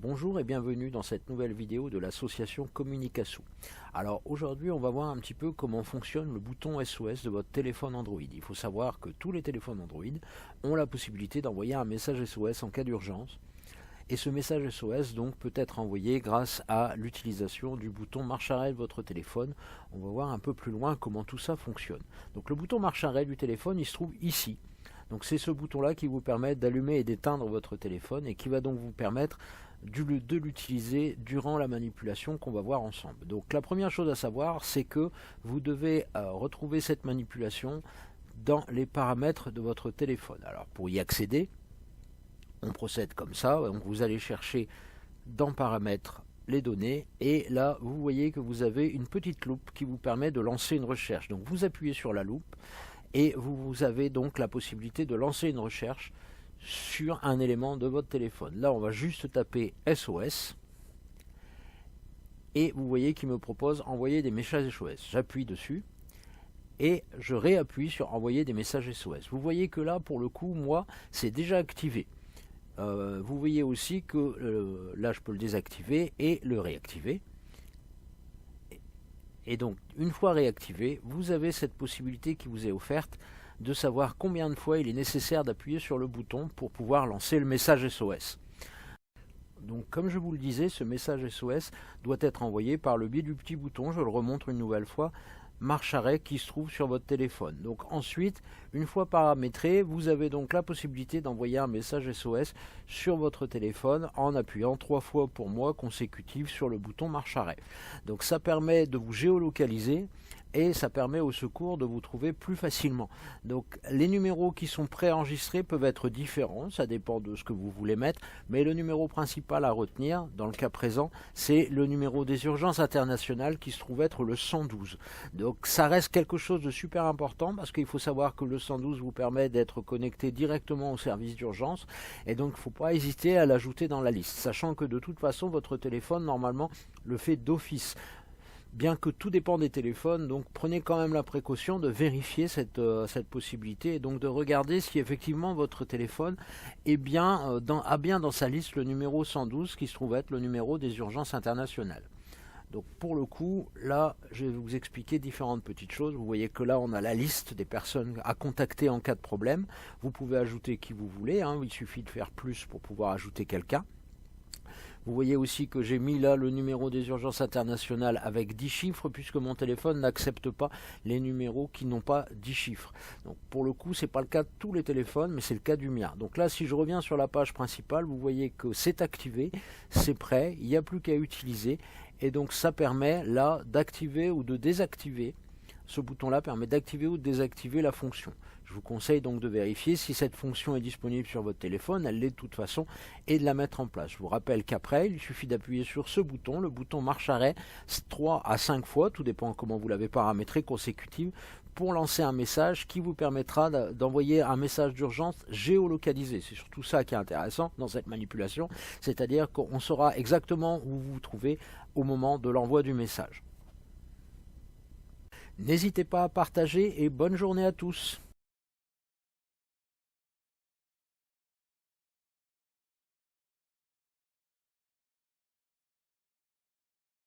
Bonjour et bienvenue dans cette nouvelle vidéo de l'association Communicassou. Alors aujourd'hui on va voir un petit peu comment fonctionne le bouton SOS de votre téléphone Android. Il faut savoir que tous les téléphones Android ont la possibilité d'envoyer un message SOS en cas d'urgence. Et ce message SOS donc peut être envoyé grâce à l'utilisation du bouton marche arrêt de votre téléphone. On va voir un peu plus loin comment tout ça fonctionne. Donc le bouton marche arrêt du téléphone il se trouve ici. Donc c'est ce bouton là qui vous permet d'allumer et d'éteindre votre téléphone et qui va donc vous permettre de l'utiliser durant la manipulation qu'on va voir ensemble. Donc la première chose à savoir, c'est que vous devez retrouver cette manipulation dans les paramètres de votre téléphone. Alors pour y accéder, on procède comme ça. Donc vous allez chercher dans paramètres les données et là vous voyez que vous avez une petite loupe qui vous permet de lancer une recherche. Donc vous appuyez sur la loupe et vous avez donc la possibilité de lancer une recherche sur un élément de votre téléphone. Là on va juste taper SOS et vous voyez qu'il me propose envoyer des messages SOS. J'appuie dessus et je réappuie sur envoyer des messages SOS. Vous voyez que là pour le coup moi c'est déjà activé. Vous voyez aussi que là je peux le désactiver et le réactiver. Et donc une fois réactivé, vous avez cette possibilité qui vous est offerte de savoir combien de fois il est nécessaire d'appuyer sur le bouton pour pouvoir lancer le message SOS. Donc comme je vous le disais, ce message SOS doit être envoyé par le biais du petit bouton, je le remontre une nouvelle fois, marche arrêt qui se trouve sur votre téléphone. Donc ensuite, une fois paramétré, vous avez donc la possibilité d'envoyer un message SOS sur votre téléphone en appuyant 3 fois pour moi consécutives sur le bouton marche arrêt. Donc ça permet de vous géolocaliser et ça permet au secours de vous trouver plus facilement. Donc les numéros qui sont préenregistrés peuvent être différents, ça dépend de ce que vous voulez mettre, mais le numéro principal à retenir, dans le cas présent, c'est le numéro des urgences internationales qui se trouve être le 112. Donc ça reste quelque chose de super important parce qu'il faut savoir que le 112 vous permet d'être connecté directement au service d'urgence et donc il ne faut pas hésiter à l'ajouter dans la liste, sachant que de toute façon votre téléphone normalement le fait d'office. Bien que tout dépend des téléphones, donc prenez quand même la précaution de vérifier cette possibilité et donc de regarder si effectivement votre téléphone est bien, a bien dans sa liste le numéro 112 qui se trouve être le numéro des urgences internationales. Donc pour le coup, là je vais vous expliquer différentes petites choses. Vous voyez que là on a la liste des personnes à contacter en cas de problème. Vous pouvez ajouter qui vous voulez, hein. Il suffit de faire plus pour pouvoir ajouter quelqu'un. Vous voyez aussi que j'ai mis là le numéro des urgences internationales avec 10 chiffres puisque mon téléphone n'accepte pas les numéros qui n'ont pas 10 chiffres. Donc pour le coup, ce n'est pas le cas de tous les téléphones, mais c'est le cas du mien. Donc là, si je reviens sur la page principale, vous voyez que c'est activé, c'est prêt, il n'y a plus qu'à utiliser. Et donc ça permet là d'activer ou de désactiver. Ce bouton-là permet d'activer ou de désactiver la fonction. Je vous conseille donc de vérifier si cette fonction est disponible sur votre téléphone, elle l'est de toute façon, et de la mettre en place. Je vous rappelle qu'après, il suffit d'appuyer sur ce bouton, le bouton marche arrêt, 3 à 5 fois, tout dépend comment vous l'avez paramétré, consécutive, pour lancer un message qui vous permettra d'envoyer un message d'urgence géolocalisé. C'est surtout ça qui est intéressant dans cette manipulation, c'est-à-dire qu'on saura exactement où vous vous trouvez au moment de l'envoi du message. N'hésitez pas à partager et bonne journée à tous.